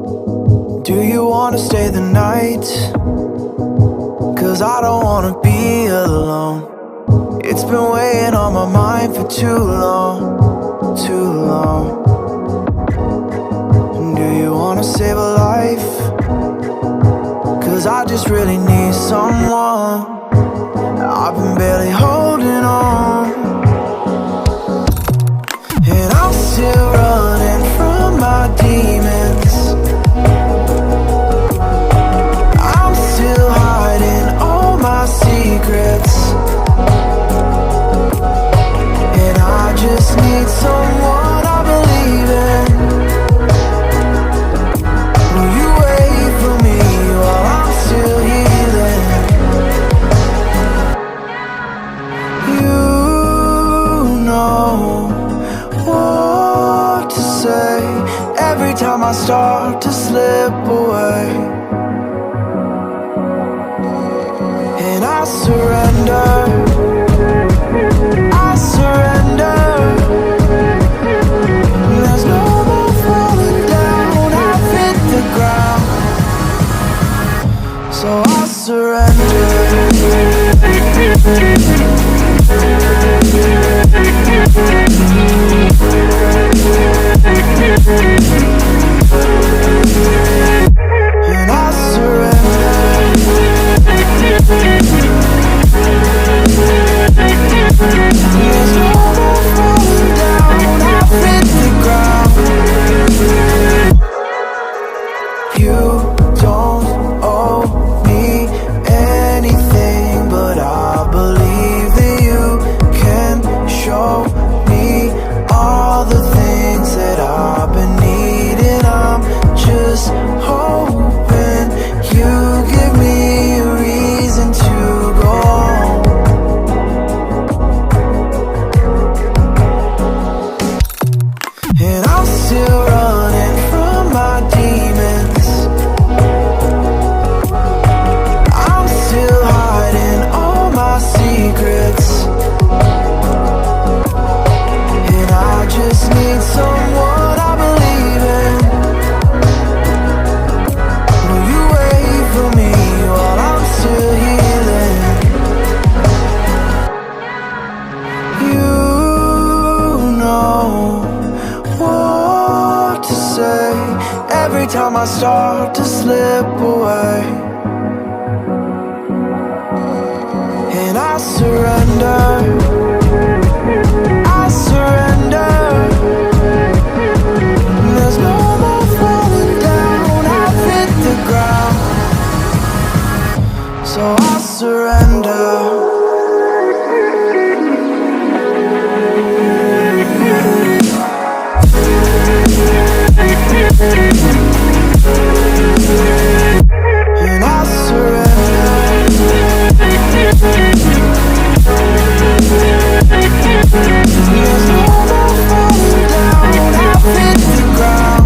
Do you wanna stay the night? 'Cause I don't wanna be alone. It's been weighing on my mind for too long, too long. Do you wanna save a life? 'Cause I just really need someone. I've been barely holding on, and I'm still running from my demons. I'm still hiding all my secrets, and I just need someone I believe in. Will you wait for me while I'm still healing? You know what to say every time I start to slip away, and I surrender, I surrender. There's no more falling down, I've hit the ground, so I surrender. And I surrender. There's no more falling down, I've hit the ground. You don't owe me anything, but I believe that you can show me all the things that I've been needing. I'm just hoping you give me a reason to go on. And I'm still running from my demons. I'm still hiding all my secrets, and I just need someone I believe in. Will you wait for me while I'm still healing? You know what to say every time I start to slip away, and I surrender, I surrender. There's no more falling down, I've hit the ground, so I surrender. And I surrender. There's no more falling down, I've hit the ground.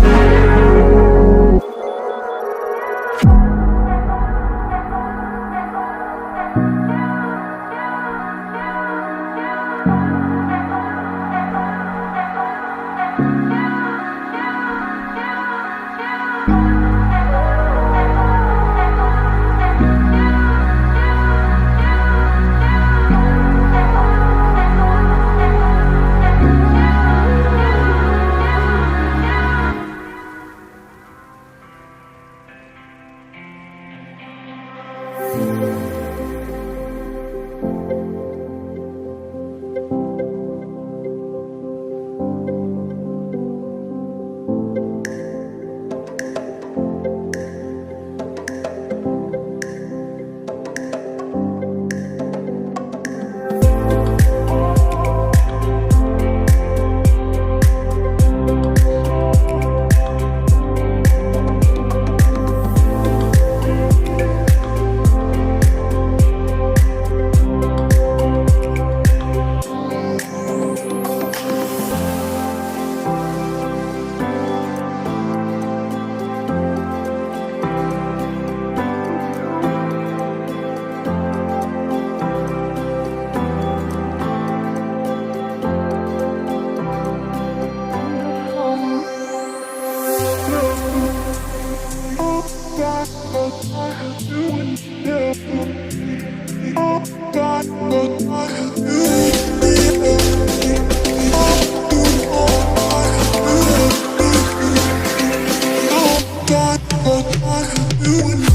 dark, you and